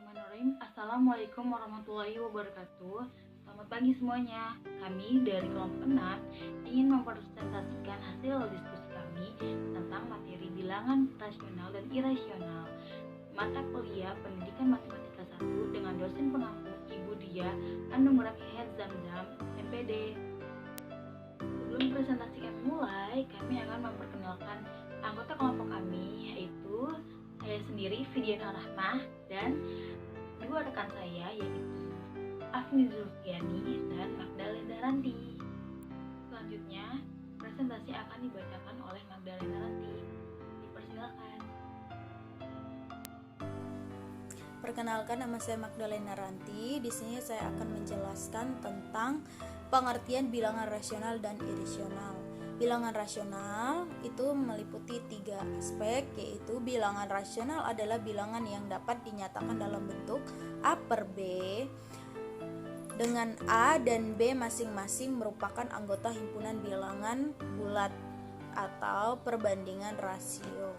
Bismillahirrahmanirrahim. Assalamualaikum warahmatullahi wabarakatuh. Selamat pagi semuanya. Kami dari kelompok 6 ingin mempresentasikan hasil diskusi kami tentang materi bilangan rasional dan irasional, mata kuliah Pendidikan Matematika 1 dengan dosen pengampu Ibu Dia Anumrak Head Zamzam, MPD. Sebelum presentasi kami mulai, kami akan memperkenalkan anggota kelompok kami, yaitu saya sendiri, Fidiana Rahmah, dan dua rekan saya, yaitu Afni Zulfiani dan Magdalena Ranti. Selanjutnya, presentasi akan dibacakan oleh Magdalena Ranti. Dipersilakan. Perkenalkan, nama saya Magdalena Ranti. Di sini saya akan menjelaskan tentang pengertian bilangan rasional dan irasional. Bilangan rasional itu meliputi 3 aspek, yaitu bilangan rasional adalah bilangan yang dapat dinyatakan dalam bentuk A per B, dengan A dan B masing-masing merupakan anggota himpunan bilangan bulat atau perbandingan rasio.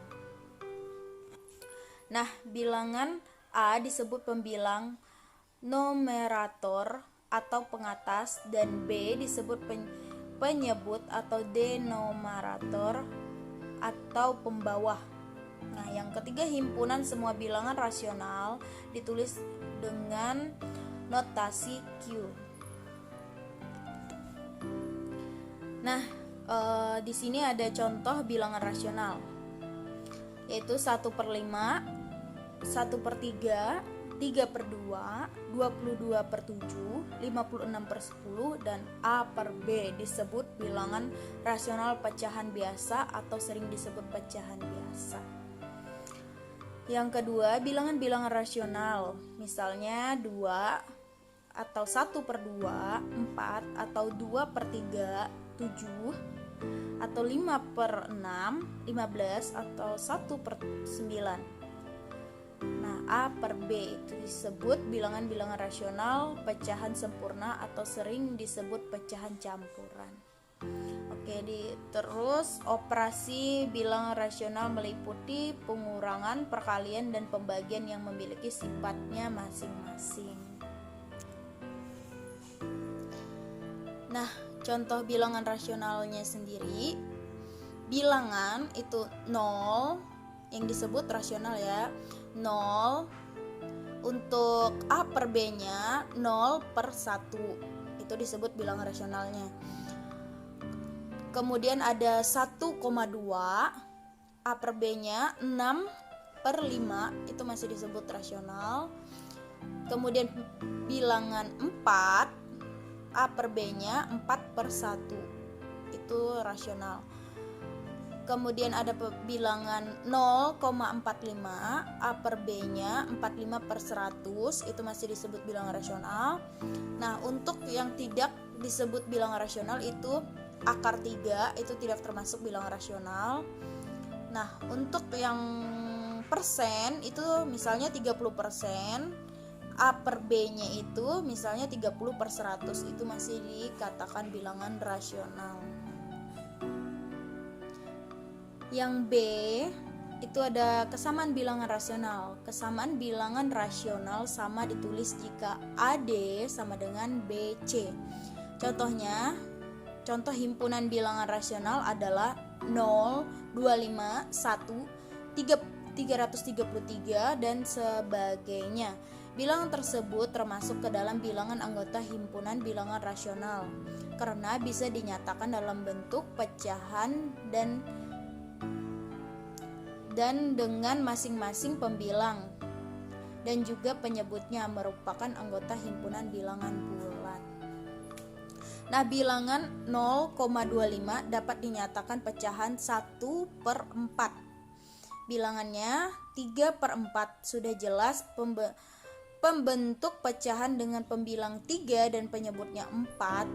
Nah, bilangan A disebut pembilang numerator atau pengatas, dan B disebut penyebut atau denominator atau pembawah. Nah, yang ketiga, himpunan semua bilangan rasional ditulis dengan notasi Q. Nah, di sini ada contoh bilangan rasional, yaitu 1/5, 1/3, 3/2, 22/7, 56/10, dan A per B disebut bilangan rasional pecahan biasa atau sering disebut pecahan biasa. Yang kedua, bilangan-bilangan rasional, misalnya 2 atau 1/2, 4 atau 2/3, 7 atau 5/6, 15 atau 1/9. Nah, A per B itu disebut bilangan-bilangan rasional pecahan sempurna atau sering disebut pecahan campuran. Oke, terus operasi bilangan rasional meliputi pengurangan, perkalian, dan pembagian yang memiliki sifatnya masing-masing. Nah, contoh bilangan rasionalnya sendiri, bilangan itu 0 yang disebut rasional ya. 0 untuk A per B nya 0/1, itu disebut bilangan rasionalnya. Kemudian ada 1,2, A per B nya 6/5, itu masih disebut rasional. Kemudian bilangan 4, A per B nya 4/1, itu rasional. Kemudian ada bilangan 0,45, A per B nya 45/100, itu masih disebut bilangan rasional. Nah, untuk yang tidak disebut bilangan rasional itu akar 3, itu tidak termasuk bilangan rasional. Nah, untuk yang persen itu misalnya 30%, A per B nya itu misalnya 30/100, itu masih dikatakan bilangan rasional. Yang B itu ada kesamaan bilangan rasional. Kesamaan bilangan rasional sama ditulis jika AD sama dengan BC. Contohnya, contoh himpunan bilangan rasional adalah 0, 25, 1, 333, dan sebagainya. Bilangan tersebut termasuk ke dalam bilangan anggota himpunan bilangan rasional karena bisa dinyatakan dalam bentuk pecahan dan dengan masing-masing pembilang, dan juga penyebutnya merupakan anggota himpunan bilangan bulat. Nah, bilangan 0,25 dapat dinyatakan pecahan 1/4. Bilangannya 3/4 sudah jelas pembentuk pecahan dengan pembilang 3 dan penyebutnya 4.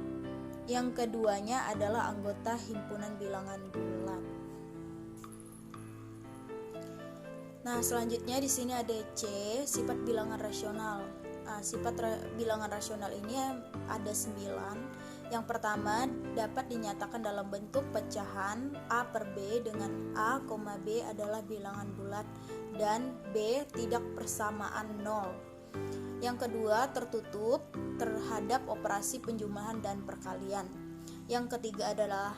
Yang keduanya adalah anggota himpunan bilangan bulat. Nah, selanjutnya di sini ada C, sifat bilangan rasional. Nah, sifat bilangan rasional ini ada 9. Yang pertama, dapat dinyatakan dalam bentuk pecahan A per B dengan A, B adalah bilangan bulat dan B tidak persamaan 0. Yang kedua, tertutup terhadap operasi penjumlahan dan perkalian. Yang ketiga adalah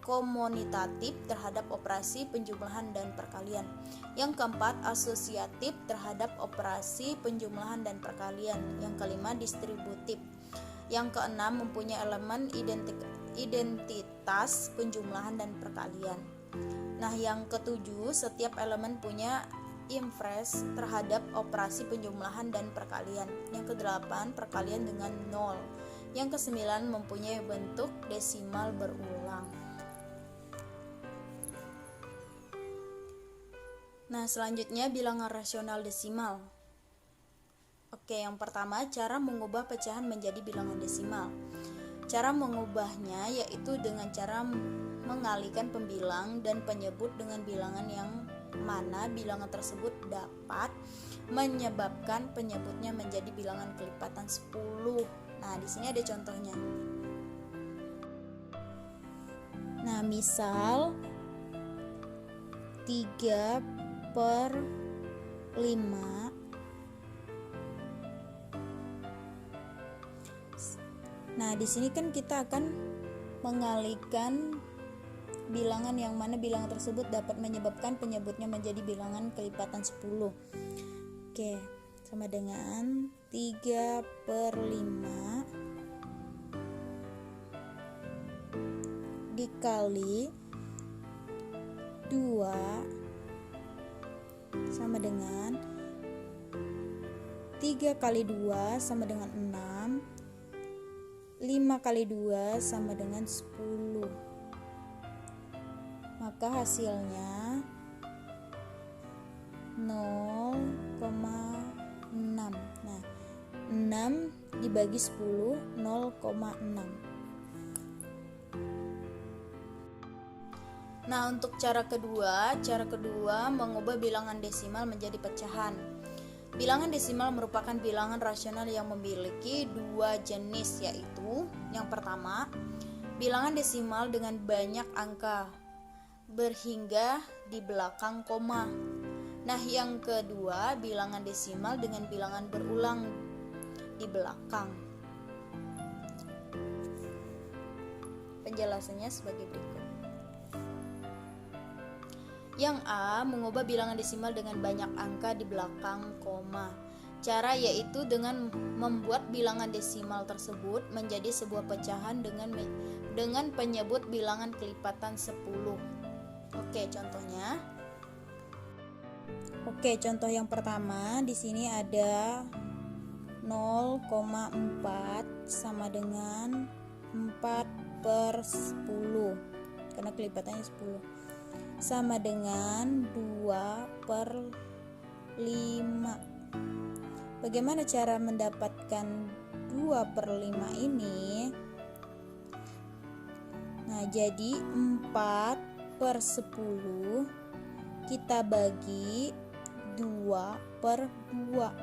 komunitatif terhadap operasi penjumlahan dan perkalian. Yang keempat, asosiatif terhadap operasi penjumlahan dan perkalian. Yang kelima, distributif. Yang keenam, mempunyai elemen identitas penjumlahan dan perkalian. Nah, yang ketujuh, setiap elemen punya inverse terhadap operasi penjumlahan dan perkalian. Yang kedelapan, perkalian dengan 0. Yang kesembilan, mempunyai bentuk desimal berulang. Nah, selanjutnya bilangan rasional desimal. Oke, yang pertama, cara mengubah pecahan menjadi bilangan desimal. Cara mengubahnya yaitu dengan cara mengalihkan pembilang dan penyebut dengan bilangan yang mana bilangan tersebut dapat menyebabkan penyebutnya menjadi bilangan kelipatan 10. Nah, di sini ada contohnya. Nah, misal 3/5. Nah, di sini kan kita akan mengalihkan bilangan yang mana bilangan tersebut dapat menyebabkan penyebutnya menjadi bilangan kelipatan 10. Oke, sama dengan 3/5 dikali 2 sama dengan 3 kali 2 sama dengan 6, 5 kali 2 sama dengan 10. Maka hasilnya 0,6. Nah, 6 dibagi 10, 0,6. Nah, untuk cara kedua mengubah bilangan desimal menjadi pecahan. Bilangan desimal merupakan bilangan rasional yang memiliki dua jenis, yaitu yang pertama, bilangan desimal dengan banyak angka berhingga di belakang koma. Nah, yang kedua, bilangan desimal dengan bilangan berulang di belakang. Penjelasannya sebagai berikut. Yang A, mengubah bilangan desimal dengan banyak angka di belakang koma. Cara yaitu dengan membuat bilangan desimal tersebut menjadi sebuah pecahan dengan penyebut bilangan kelipatan 10. Oke, contohnya. Oke, contoh yang pertama di sini ada 0,4 sama dengan 4/10 karena kelipatannya 10. Sama dengan 2/5. Bagaimana cara mendapatkan 2/5 ini? Nah, jadi 4/10 kita bagi 2/2.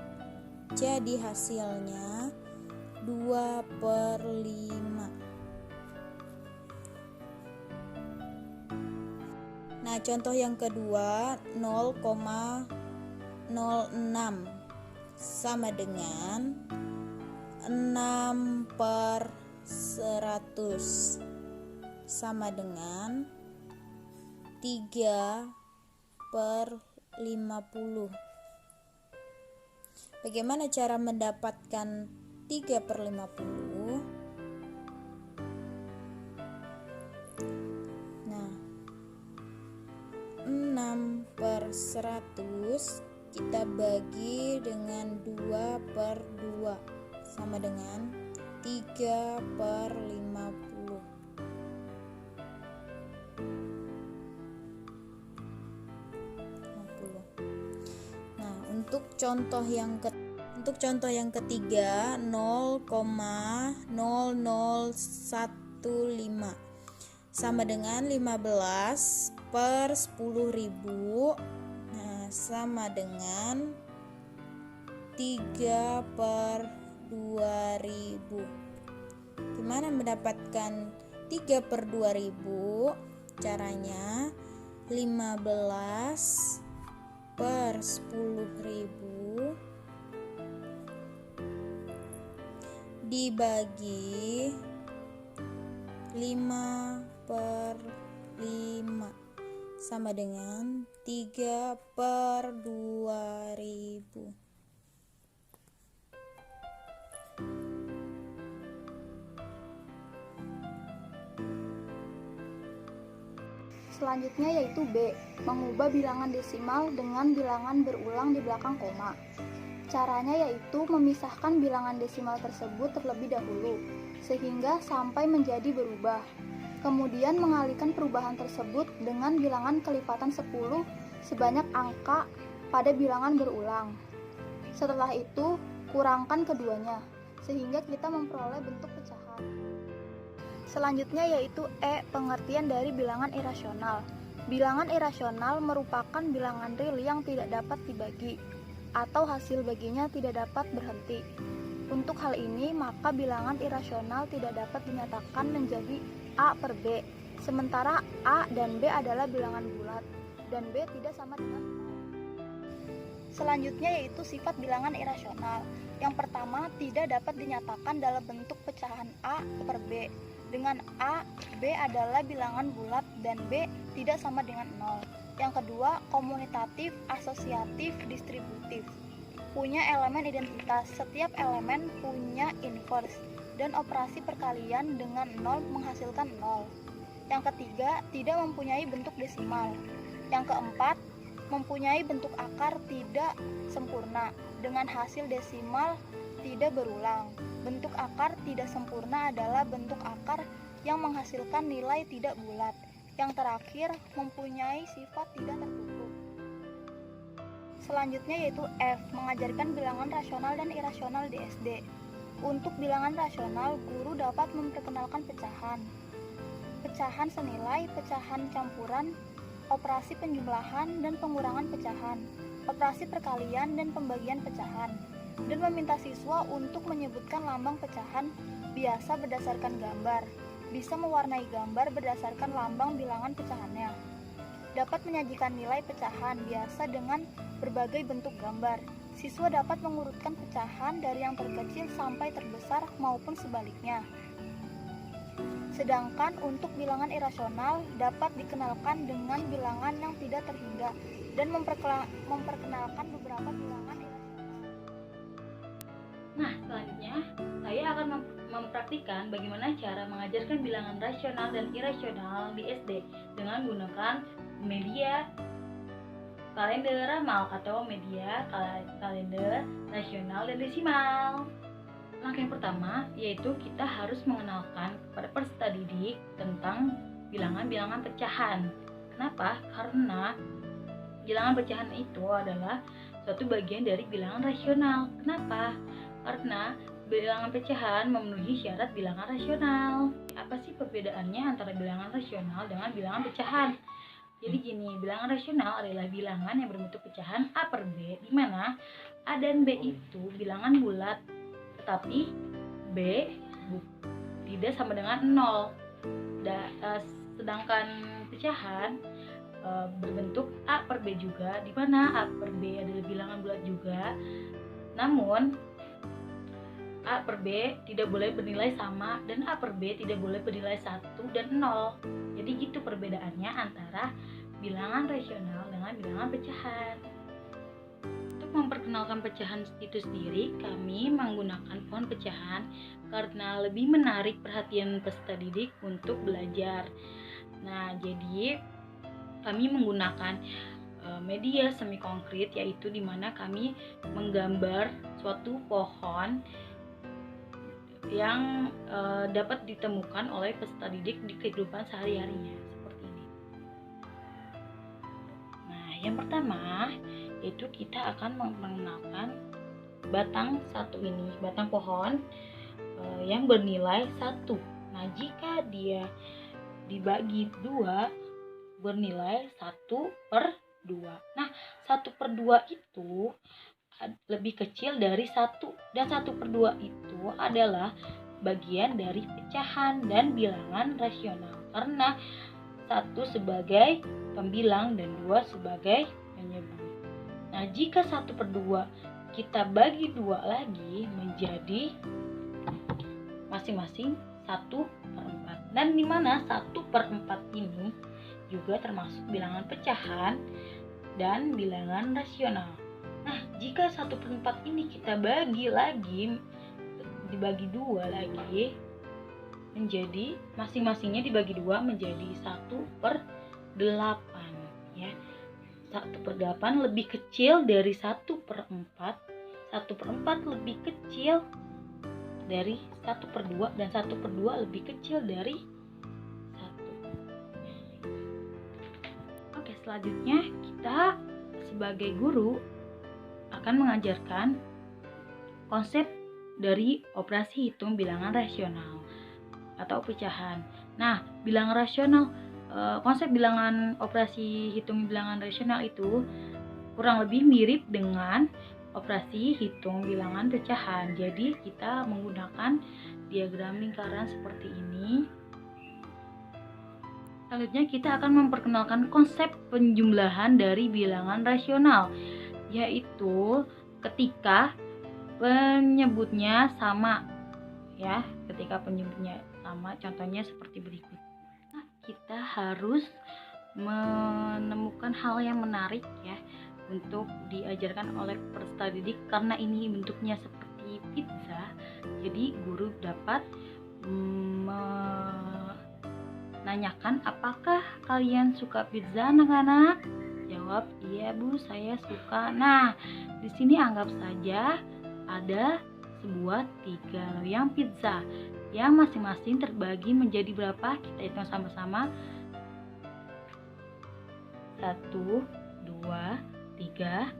Jadi hasilnya 2/5. Nah, contoh yang kedua 0,06 sama dengan 6/100 sama dengan 3/50. Bagaimana cara mendapatkan 3/50? Nah, 6/100 kita bagi dengan 2/2 sama dengan 3/50. Nah, untuk contoh yang ketiga 0,0015 sama dengan 15/10.000. Nah, sama dengan 3/2000. Gimana mendapatkan 3/2000? Caranya 15/10.000 dibagi 5/5 sama dengan 3/2000. Selanjutnya yaitu B, mengubah bilangan desimal dengan bilangan berulang di belakang koma. Caranya yaitu memisahkan bilangan desimal tersebut terlebih dahulu, sehingga sampai menjadi berubah. Kemudian mengalihkan perubahan tersebut dengan bilangan kelipatan 10 sebanyak angka pada bilangan berulang. Setelah itu, kurangkan keduanya, sehingga kita memperoleh bentuk pecahan. Selanjutnya yaitu E, pengertian dari bilangan irasional. Bilangan irasional merupakan bilangan real yang tidak dapat dibagi, atau hasil baginya tidak dapat berhenti. Untuk hal ini, maka bilangan irasional tidak dapat dinyatakan menjadi A per B, sementara A dan B adalah bilangan bulat, dan B tidak sama dengan 0. Selanjutnya yaitu sifat bilangan irasional. Yang pertama, tidak dapat dinyatakan dalam bentuk pecahan A per B. Dengan A, B adalah bilangan bulat dan B tidak sama dengan 0. Yang kedua, komutatif, asosiatif, distributif. Punya elemen identitas, setiap elemen punya inverse, dan operasi perkalian dengan 0 menghasilkan 0. Yang ketiga, tidak mempunyai bentuk desimal. Yang keempat, mempunyai bentuk akar tidak sempurna, dengan hasil desimal tidak berulang. Bentuk akar tidak sempurna adalah bentuk akar yang menghasilkan nilai tidak bulat. Yang terakhir, mempunyai sifat tidak tertutup. Selanjutnya yaitu F, mengajarkan bilangan rasional dan irasional di SD. Untuk bilangan rasional, guru dapat memperkenalkan pecahan. Pecahan senilai, pecahan campuran, operasi penjumlahan dan pengurangan pecahan, operasi perkalian dan pembagian pecahan, dan meminta siswa untuk menyebutkan lambang pecahan biasa berdasarkan gambar. Bisa mewarnai gambar berdasarkan lambang bilangan pecahannya. Dapat menyajikan nilai pecahan biasa dengan berbagai bentuk gambar. Siswa dapat mengurutkan pecahan dari yang terkecil sampai terbesar maupun sebaliknya. Sedangkan untuk bilangan irasional dapat dikenalkan dengan bilangan yang tidak terhingga dan memperkenalkan beberapa bilangan irasional. Nah, selanjutnya saya akan mempraktikkan bagaimana cara mengajarkan bilangan rasional dan irasional di SD dengan menggunakan media kalender ramal atau media kalender rasional dan desimal. Langkah yang pertama yaitu kita harus mengenalkan kepada peserta didik tentang bilangan-bilangan pecahan. Kenapa? Karena bilangan pecahan itu adalah suatu bagian dari bilangan rasional. Kenapa? Karena bilangan pecahan memenuhi syarat bilangan rasional. Apa sih perbedaannya antara bilangan rasional dengan bilangan pecahan? Jadi gini, bilangan rasional adalah bilangan yang berbentuk pecahan A per B, di mana A dan B itu bilangan bulat, tetapi B tidak sama dengan 0. Sedangkan pecahan berbentuk A per B juga, di mana A per B adalah bilangan bulat juga, namun A per B tidak boleh bernilai sama dan A per B tidak boleh bernilai 1 dan 0. Jadi gitu perbedaannya antara bilangan rasional dengan bilangan pecahan. Untuk memperkenalkan pecahan itu sendiri, kami menggunakan pohon pecahan karena lebih menarik perhatian peserta didik untuk belajar. Nah, jadi kami menggunakan media semi konkret, yaitu di mana kami menggambar suatu pohon yang dapat ditemukan oleh peserta didik di kehidupan sehari-harinya seperti ini. Nah, yang pertama yaitu kita akan mengenalkan batang satu ini, batang pohon yang bernilai 1. Nah, jika dia dibagi 2 bernilai 1/2. Nah, 1/2 itu lebih kecil dari 1, dan 1/2 itu adalah bagian dari pecahan dan bilangan rasional karena 1 sebagai pembilang dan 2 sebagai penyebut. Nah, jika 1/2 kita bagi 2 lagi menjadi masing-masing 1/4. Dan dimana 1/4 ini juga termasuk bilangan pecahan dan bilangan rasional. Nah, jika 1/4 ini kita dibagi 2 lagi, menjadi masing-masingnya dibagi 2 menjadi 1/8 ya. 1/8 lebih kecil dari 1/4, 1/4 lebih kecil dari 1/2, dan 1/2 lebih kecil dari 1. Oke, selanjutnya kita sebagai guru akan mengajarkan konsep dari operasi hitung bilangan rasional atau pecahan. Nah, bilangan rasional, konsep bilangan operasi hitung bilangan rasional itu kurang lebih mirip dengan operasi hitung bilangan pecahan. Jadi kita menggunakan diagram lingkaran seperti ini. Selanjutnya kita akan memperkenalkan konsep penjumlahan dari bilangan rasional, yaitu ketika penyebutnya sama ya, ketika penyebutnya sama, contohnya seperti berikut. Nah, kita harus menemukan hal yang menarik ya untuk diajarkan oleh peserta didik, karena ini bentuknya seperti pizza. Jadi guru dapat menanyakan, apakah kalian suka pizza anak-anak? Jawab, iya Bu, saya suka. Nah, di sini anggap saja ada sebuah 3 loyang pizza yang masing-masing terbagi menjadi berapa? Kita hitung sama-sama. 1, 2, 3,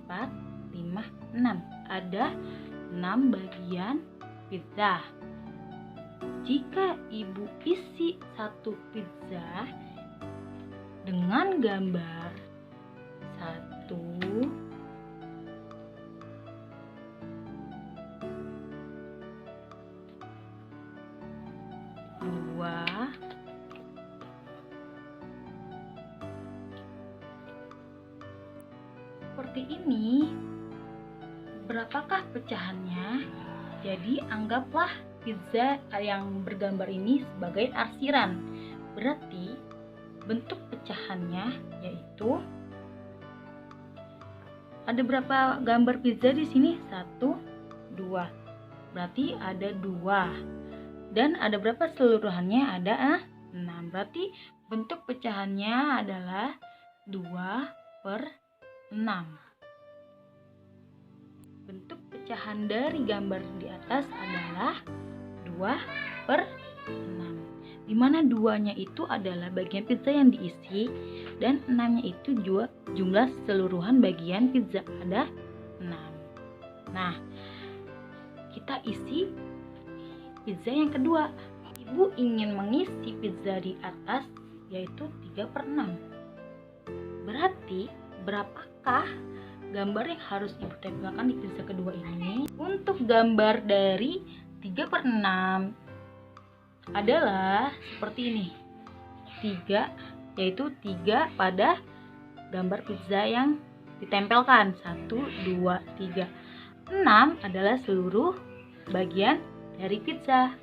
4, 5, 6. Ada 6 bagian pizza. Jika ibu isi satu pizza dengan gambar 1, 2, 3 seperti ini, berapakah pecahannya? Jadi anggaplah pizza yang bergambar ini sebagai arsiran. Berarti bentuk pecahannya yaitu ada berapa gambar pizza di sini? 1, 2. Berarti ada 2. Dan ada berapa seluruhannya? Ada 6. Berarti bentuk pecahannya adalah 2/6. Bentuk pecahan dari gambar di atas adalah 2/6. Dimana 2-nya itu adalah bagian pizza yang diisi, dan 6-nya itu jumlah keseluruhan bagian pizza, ada 6. Nah, kita isi pizza yang kedua. Ibu ingin mengisi pizza di atas, yaitu 3/6. Berarti berapakah gambar yang harus ibu tempelkan di pizza kedua ini? Untuk gambar dari 3/6 adalah seperti ini. 3, yaitu 3 pada gambar pizza yang ditempelkan. 1, 2, 3. 6 adalah seluruh bagian dari pizza.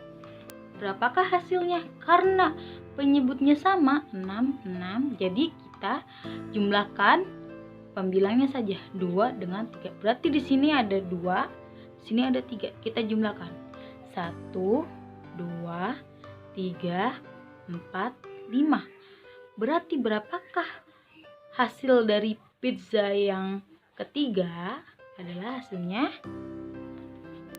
Berapakah hasilnya? Karena penyebutnya sama, 6, 6. Jadi kita jumlahkan pembilangnya saja, 2 dengan 3. Berarti di sini ada 2, di sini ada 3. Kita jumlahkan. 1, 2, 3, 4, 5. Berarti berapakah hasil dari pizza yang ketiga? Adalah hasilnya,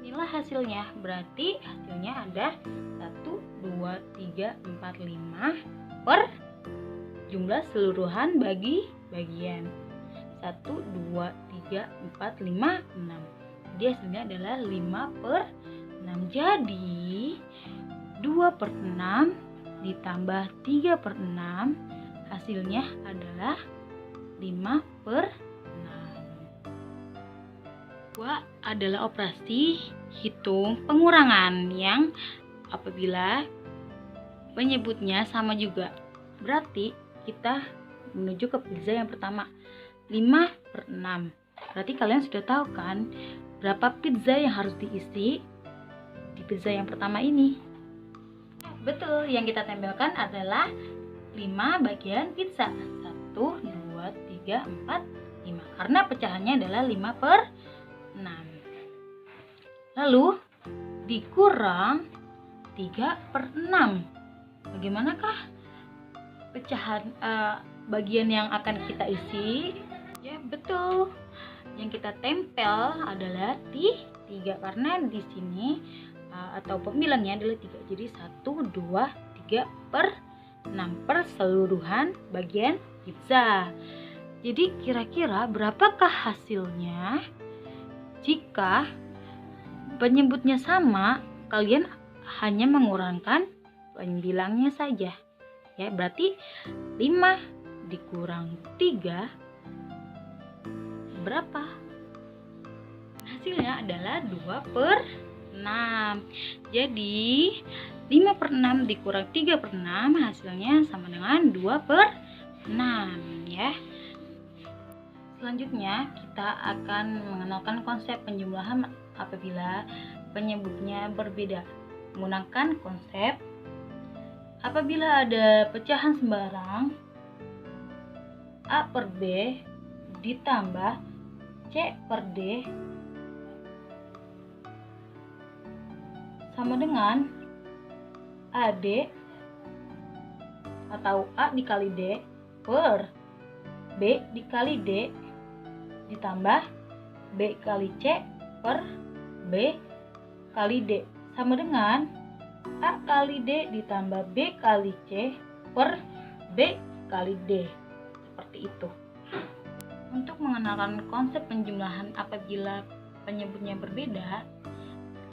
inilah hasilnya. Berarti hasilnya ada 1, 2, 3, 4, 5 per jumlah seluruhan bagi bagian. 1, 2, 3, 4, 5, 6. Jadi hasilnya adalah 5/6. Jadi 2/6 ditambah 3/6 hasilnya adalah 5/6. Adalah operasi hitung pengurangan yang apabila penyebutnya sama juga. Berarti kita menuju ke pizza yang pertama, 5/6. Berarti kalian sudah tahu kan berapa pizza yang harus diisi? pizza yang pertama ini. Betul, yang kita tempelkan adalah 5 bagian pizza. 1, 2, 3, 4, 5. Karena pecahannya adalah 5/6. Lalu dikurang 3/6. Bagaimanakah pecahan bagian yang akan kita isi? Ya, betul. Yang kita tempel adalah 3 karena di sini atau pembilangnya adalah 3. Jadi 1, 2, 3/6 perseluruhan bagian pizza. Jadi kira-kira berapakah hasilnya? Jika penyebutnya sama, kalian hanya mengurangkan pembilangnya saja. Ya, berarti 5 dikurang 3 berapa? Hasilnya adalah 2/6. Jadi 5/6 dikurang 3/6 hasilnya sama dengan 2/6 ya. Selanjutnya kita akan mengenalkan konsep penjumlahan apabila penyebutnya berbeda. Menggunakan konsep apabila ada pecahan sembarang A/B ditambah C/D sama dengan AD atau A dikali D per B dikali D ditambah B kali C per B kali D sama dengan A kali D ditambah B kali C per B kali D. Seperti itu. Untuk mengenalkan konsep penjumlahan apabila penyebutnya berbeda,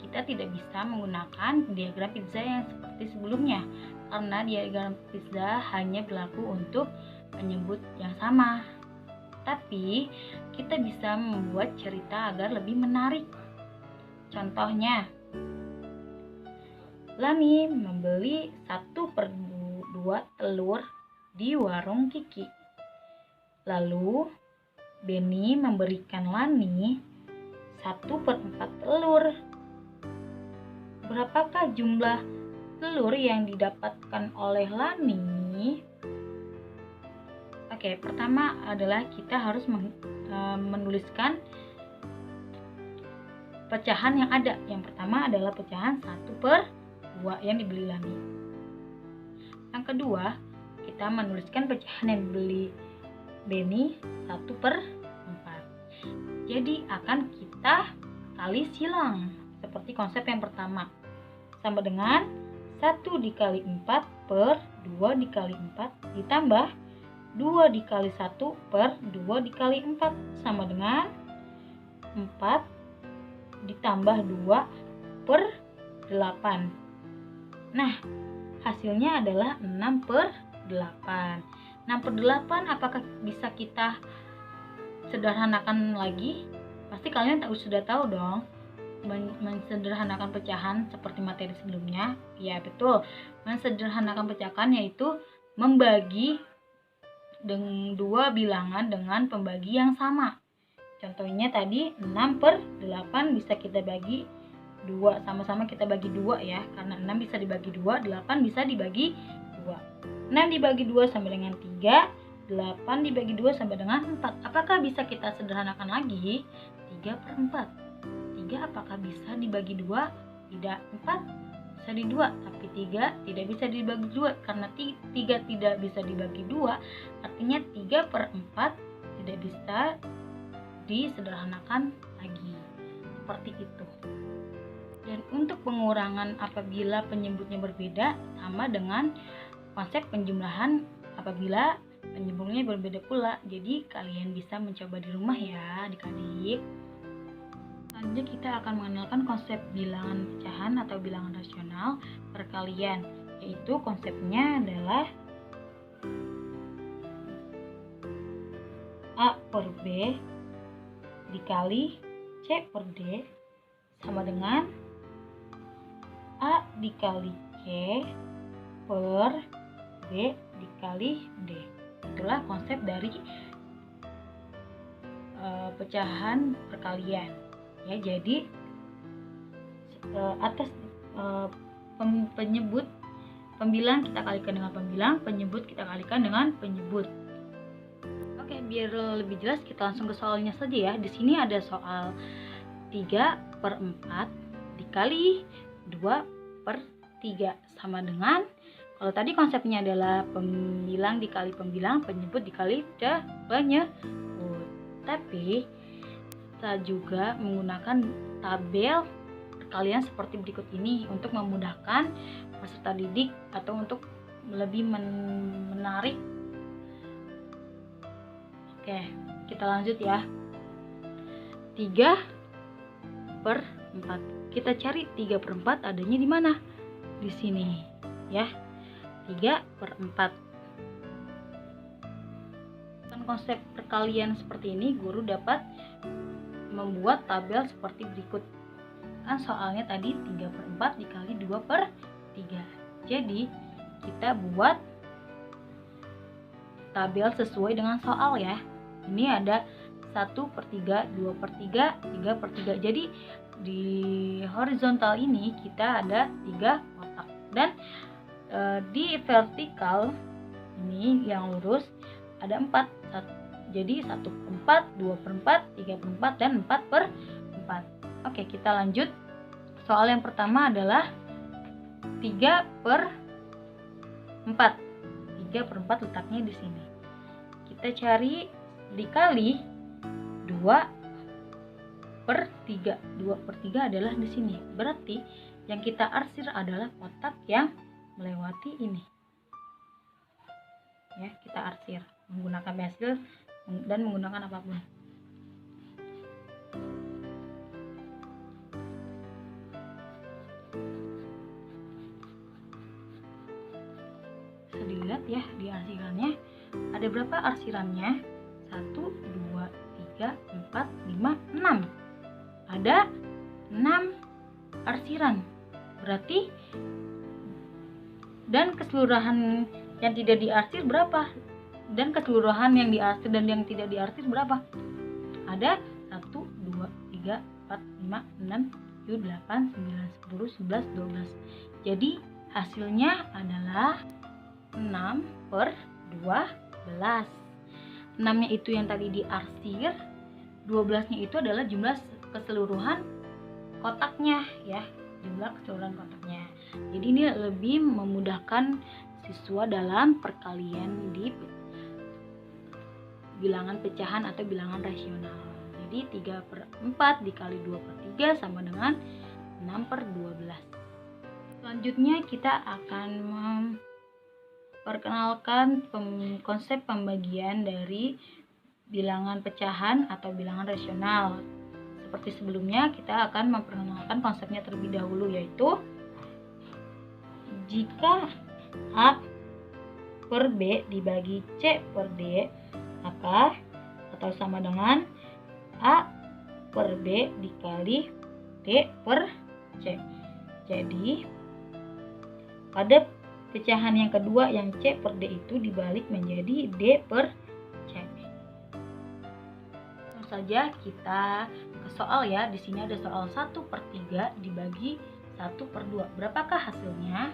kita tidak bisa menggunakan diagram pizza yang seperti sebelumnya karena diagram pizza hanya berlaku untuk penyebut yang sama. Tapi kita bisa membuat cerita agar lebih menarik. Contohnya, Lani membeli 1/2 telur di warung Kiki. Lalu Beni memberikan Lani 1/4 telur. Berapakah jumlah telur yang didapatkan oleh Lani? Oke, pertama adalah kita harus menuliskan pecahan yang ada. Yang pertama adalah pecahan 1/2 yang dibeli Lani. Yang kedua, kita menuliskan pecahan yang dibeli Beni 1/4. Jadi akan kita kali silang seperti konsep yang pertama, sama dengan 1 dikali 4 per 2 dikali 4 ditambah 2 dikali 1 per 2 dikali 4 sama dengan 4 ditambah 2 per 8. Nah, hasilnya adalah 6/8. 6/8 apakah bisa kita sederhanakan lagi? Pasti kalian sudah tahu dong mensederhanakan pecahan seperti materi sebelumnya. Ya betul, mensederhanakan pecahan yaitu membagi dua bilangan dengan pembagi yang sama. Contohnya tadi 6/8 bisa kita bagi 2, sama-sama kita bagi 2 ya, karena 6 bisa dibagi 2, 8 bisa dibagi 2. 6 dibagi 2 sama dengan 3, 8 dibagi 2 sama dengan 4. Apakah bisa kita sederhanakan lagi? 3/4. 3 apakah bisa dibagi 2? Tidak. 4 bisa di 2, tapi 3 tidak bisa dibagi 2. Karena 3 tidak bisa dibagi 2, artinya 3/4 tidak bisa disederhanakan lagi. Seperti itu. Dan untuk pengurangan apabila penyebutnya berbeda sama dengan konsep penjumlahan apabila penyebutnya berbeda pula. Jadi kalian bisa mencoba di rumah ya adik-adik. Selanjutnya kita akan mengenalkan konsep bilangan pecahan atau bilangan rasional perkalian, yaitu konsepnya adalah A per B dikali C per D sama dengan A dikali C per B dikali D. Itulah konsep dari pecahan perkalian ya. Jadi atas penyebut, pembilang kita kalikan dengan pembilang, penyebut kita kalikan dengan penyebut. Oke, biar lebih jelas kita langsung ke soalnya saja ya. Di sini ada soal 3/4 dikali 2/3 sama dengan, kalau tadi konsepnya adalah pembilang dikali pembilang, penyebut dikali penyebut. Tapi kita juga menggunakan tabel perkalian seperti berikut ini untuk memudahkan peserta didik atau untuk lebih menarik. Oke, kita lanjut ya. 3/4. Kita cari 3/4 adanya di mana? Di sini ya. 3/4. Dengan konsep perkalian seperti ini, guru dapat membuat tabel seperti berikut. Kan soalnya tadi 3/4 dikali 2/3. Jadi kita buat tabel sesuai dengan soal ya. Ini ada 1/3, 2/3, 3/3. Jadi di horizontal ini kita ada 3 kotak, dan di vertikal ini yang lurus ada 4. Jadi 1/4, 2/4, 3/4, dan 4/4. Oke, kita lanjut. Soal yang pertama adalah 3/4. 3/4 letaknya di sini. Kita cari dikali 2/3. 2/3 adalah di sini. Berarti yang kita arsir adalah kotak yang melewati ini. Ya, kita arsir menggunakan pensil dan menggunakan apapun. Bisa dilihat ya di arsirannya. Ada berapa arsirannya? 1, 2, 3, 4, 5, 6. Ada 6 arsiran. Berarti dan keseluruhan yang tidak diarsir berapa? Dan keseluruhan yang diarsir dan yang tidak diarsir berapa? Ada 1, 2, 3, 4, 5, 6, 7, 8, 9, 10, 11, 12. Jadi hasilnya adalah 6/12. 6-nya itu yang tadi diarsir, 12-nya itu adalah jumlah keseluruhan kotaknya ya, jumlah keseluruhan kotaknya. Jadi ini lebih memudahkan siswa dalam perkalian di bilangan pecahan atau bilangan rasional. Jadi 3/4 dikali 2/3 sama dengan 6/12. Selanjutnya kita akan memperkenalkan konsep pembagian dari bilangan pecahan atau bilangan rasional. Seperti sebelumnya, kita akan memperkenalkan konsepnya terlebih dahulu, yaitu jika A per B dibagi C per D, maka atau sama dengan A per B dikali D per C. Jadi pada pecahan yang kedua yang C per D itu dibalik menjadi D per C. Langsung saja kita ke soal ya. Di sini ada soal 1/3 dibagi 1/2. Berapakah hasilnya?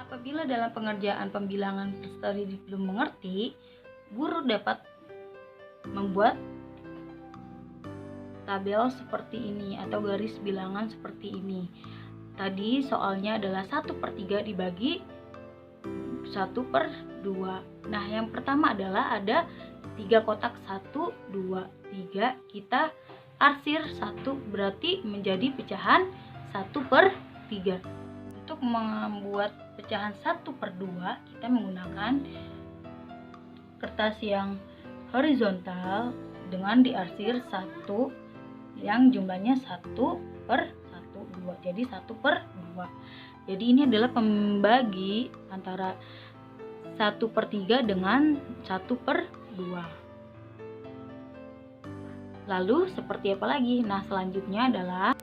Apabila dalam pengerjaan pembilangan peserta didik belum mengerti, guru dapat membuat tabel seperti ini atau garis bilangan seperti ini. Tadi soalnya adalah 1/3 dibagi 1/2. Nah, yang pertama adalah ada 3 kotak, 1, 2, 3. Kita arsir 1, berarti menjadi pecahan 1/3. Untuk membuat pecahan 1/2, kita menggunakan kertas yang horizontal dengan diarsir 1 yang jumlahnya 1/2. Jadi 1/2. Jadi ini adalah pembagi antara 1/3 dengan 1/2. Lalu seperti apa lagi? Nah, selanjutnya adalah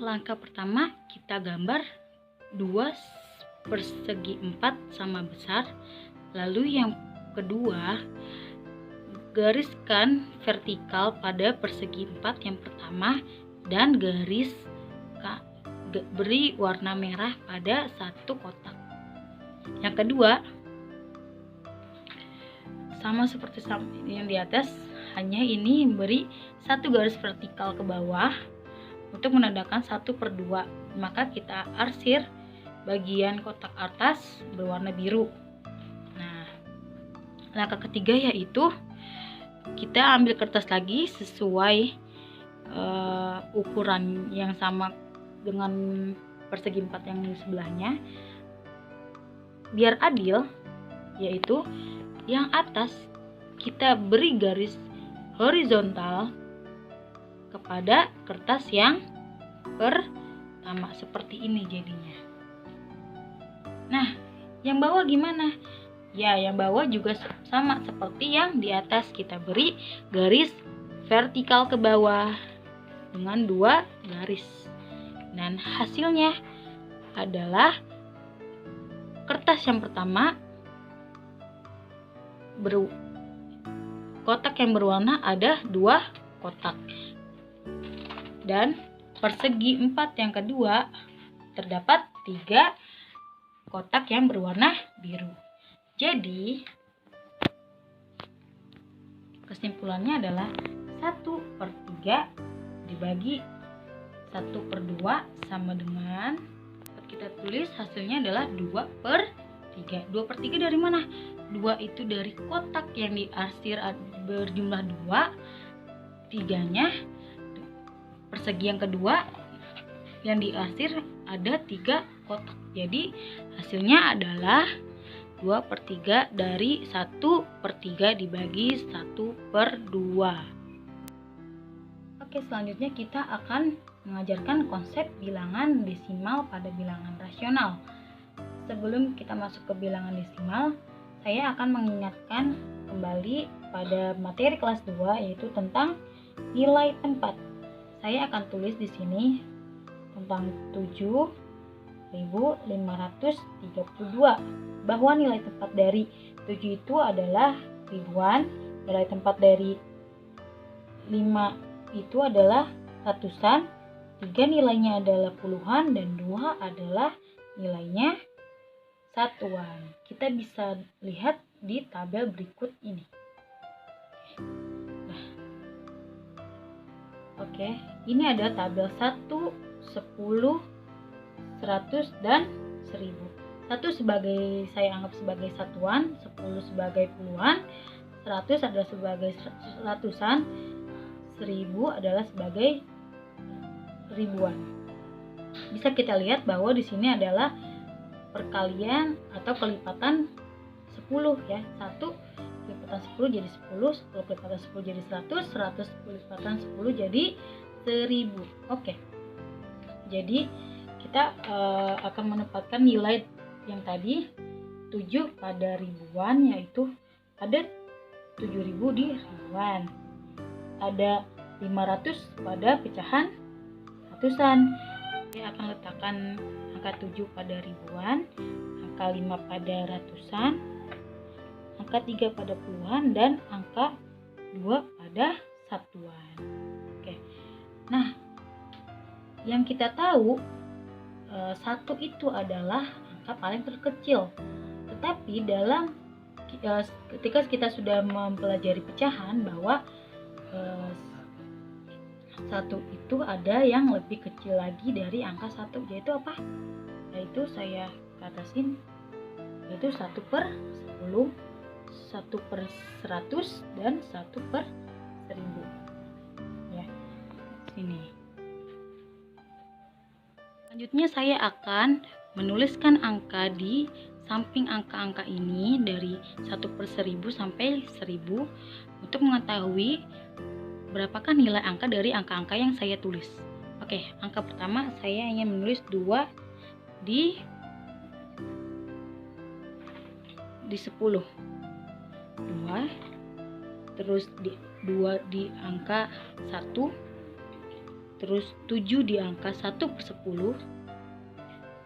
langkah pertama kita gambar 2 persegi 4 sama besar. Lalu yang kedua, gariskan vertikal pada persegi 4 yang pertama dan garis beri warna merah pada satu kotak. Yang kedua, sama seperti yang di atas, hanya ini beri satu garis vertikal ke bawah untuk menandakan 1/2. Maka kita arsir bagian kotak atas berwarna biru. Nah, langkah ketiga yaitu kita ambil kertas lagi sesuai ukuran yang sama dengan persegi 4 yang di sebelahnya. Biar adil, yaitu yang atas kita beri garis horizontal kepada kertas yang pertama, seperti ini jadinya. Nah, yang bawah gimana? Ya, yang bawah juga sama seperti yang di atas, kita beri garis vertikal ke bawah dengan 2 garis. Dan hasilnya adalah kertas yang pertama kotak yang berwarna ada 2 kotak. Dan persegi 4 yang kedua terdapat 3 kotak yang berwarna biru. Jadi kesimpulannya adalah 1/3 dibagi 1/2 sama dengan, kita tulis hasilnya adalah 2/3. 2/3 dari mana? 2 itu dari kotak yang diarsir berjumlah 2, 3-nya persegi yang kedua yang diarsir ada 3 kotak. Jadi hasilnya adalah 2/3 dari 1/3 dibagi 1/2. Oke, selanjutnya kita akan mengajarkan konsep bilangan desimal pada bilangan rasional. Sebelum kita masuk ke bilangan desimal, saya akan mengingatkan kembali pada materi kelas 2 yaitu tentang nilai tempat. Saya akan tulis di sini tentang 7.532 bahwa nilai tempat dari 7 itu adalah ribuan, nilai tempat dari 5 itu adalah ratusan, 3 nilainya adalah puluhan, dan 2 adalah nilainya satuan. Kita bisa lihat di tabel berikut ini. Oke, ini ada tabel 1, 10, 100, dan 1000. 1 sebagai, saya anggap sebagai satuan, 10 sebagai puluhan, 100 adalah sebagai ratusan, 1000 adalah sebagai ribuan. Bisa kita lihat bahwa di sini adalah perkalian atau kelipatan 10 ya. 1 kelipatan 10 jadi 10, 10 kelipatan 10 jadi 100, 100 kelipatan 10 jadi 1000. Oke. Jadi kita akan menempatkan nilai yang tadi 7 pada ribuan, yaitu ada 7000 di ribuan. Ada 500 pada pecahan ratusan. Saya akan letakkan angka 7 pada ribuan, angka 5 pada ratusan, angka 3 pada puluhan, dan angka 2 pada satuan. Oke. Nah, yang kita tahu 1 itu adalah angka paling terkecil. Tetapi dalam ketika kita sudah mempelajari pecahan bahwa 1 itu ada yang lebih kecil lagi dari angka 1, yaitu apa? Yaitu saya katasin, yaitu 1/10, 1/100, dan 1/1000. Ya, sini. Selanjutnya saya akan menuliskan angka di samping angka-angka ini dari 1/1000 sampai 1000 untuk mengetahui berapakah nilai angka dari angka-angka yang saya tulis. Oke, angka pertama saya ingin menulis 2 di 10. 2, terus 2 di angka 1, terus 7 di angka 1/10,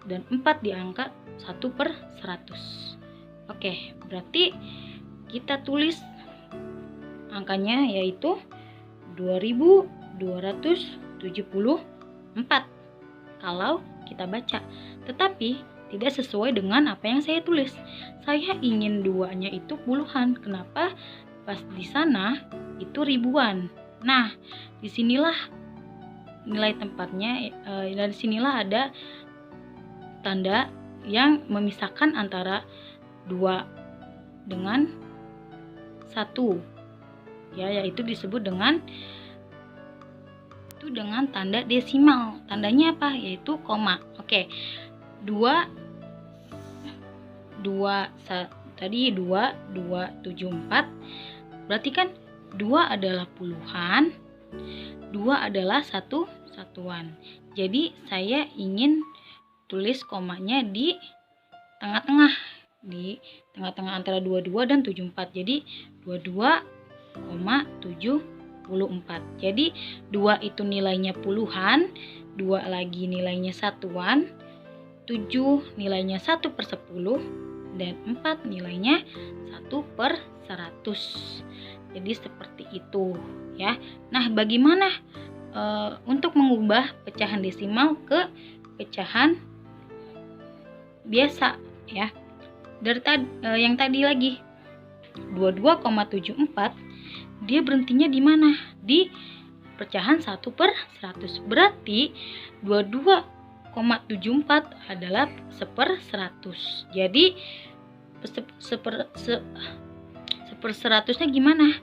dan 4 di angka 1/100. Oke, berarti kita tulis angkanya yaitu 2274 kalau kita baca, tetapi tidak sesuai dengan apa yang saya tulis. Saya ingin 2-nya itu puluhan. Kenapa? Pas di sana itu ribuan. Nah, disinilah nilai tempatnya. Dari sinilah ada tanda yang memisahkan antara 2 dengan 1. Ya, yaitu disebut dengan tanda desimal. Tandanya apa? Yaitu koma. Oke. 2,274. Berarti kan 2 adalah puluhan, 2 adalah satuan. Jadi saya ingin tulis komanya di tengah-tengah antara 22 dan 74. Jadi 22,74. Jadi 2 itu nilainya puluhan, 2 lagi nilainya satuan, 7 nilainya 1/10, dan 4 nilainya 1/100. Jadi seperti itu ya. Nah, bagaimana untuk mengubah pecahan desimal ke pecahan biasa ya? Dari yang tadi lagi 22,74, dia berhentinya di mana? Di pecahan 1/100. Berarti 22,74 adalah 1/100. Jadi 1/100-nya gimana?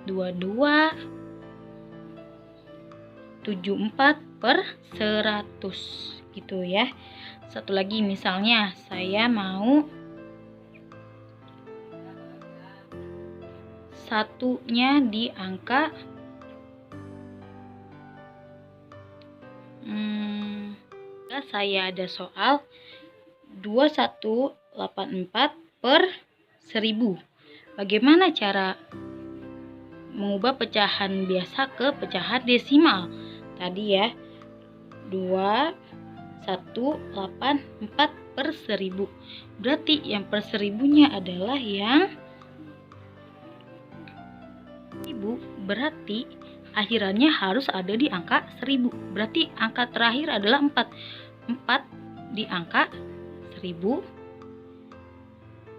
22,74/100 gitu ya. Satu lagi, misalnya saya mau satunya di angka saya ada soal 2184/1000. Bagaimana cara mengubah pecahan biasa ke pecahan desimal? Tadi ya, 2184/1000. Berarti yang per 1000-nya adalah yang 1000. Berarti akhirannya harus ada di angka 1000. Berarti angka terakhir adalah 4. 4 di angka 1000,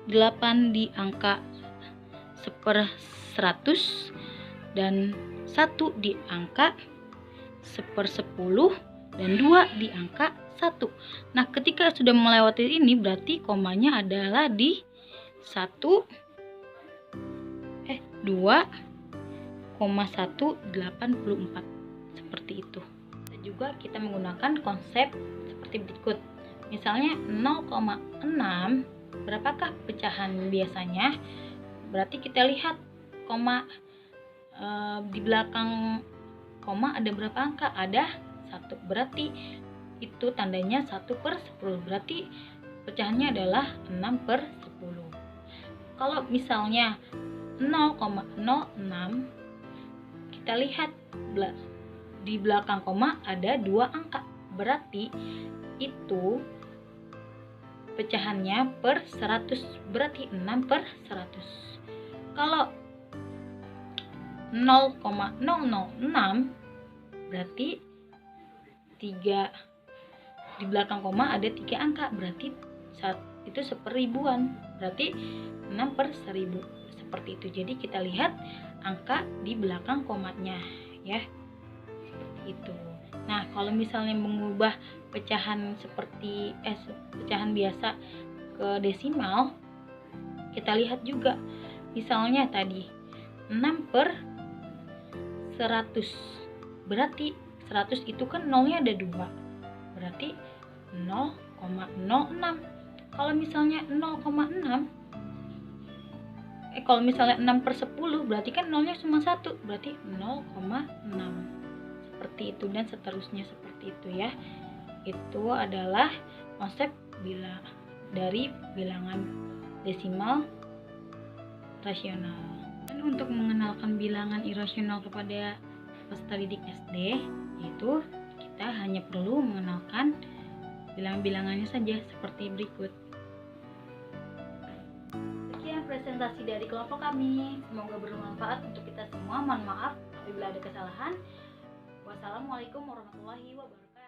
8 di angka 1/100, dan 1 di angka 1/10, dan 2 di angka 1. Nah, ketika sudah melewati ini berarti komanya adalah di 2,184. Seperti itu. Dan juga kita menggunakan konsep seperti berikut. Misalnya 0,6, berapakah pecahan biasanya? Berarti kita lihat koma, di belakang koma ada berapa angka? Ada 1. Berarti itu tandanya 1/10. Berarti pecahannya adalah 6/10. Kalau misalnya 0,06, kita lihat di belakang koma ada 2 angka. Berarti itu pecahannya per 100. Berarti 6/100. Kalau 0,006, berarti 3 di belakang koma ada 3 angka. Berarti itu 1/1000-an. Berarti 6/1000. Seperti itu. Jadi kita lihat angka di belakang komanya ya. Seperti itu. Nah, kalau misalnya mengubah pecahan pecahan biasa ke desimal, kita lihat juga. Misalnya tadi 6/100. Berarti 100 itu kan nolnya ada 2. Berarti 0,06. Kalau misalnya 0,6, kalau misalnya 6/10, berarti kan nolnya cuma 1. Berarti 0,6. Seperti itu, dan seterusnya seperti itu ya. Itu adalah konsep dari bilangan desimal rasional. Dan untuk mengenalkan bilangan irasional kepada peserta didik SD, yaitu kita hanya perlu mengenalkan bilangan-bilangannya saja seperti berikut. Sekian presentasi dari kelompok kami. Semoga bermanfaat untuk kita semua. Mohon maaf apabila ada kesalahan. Wassalamualaikum warahmatullahi wabarakatuh.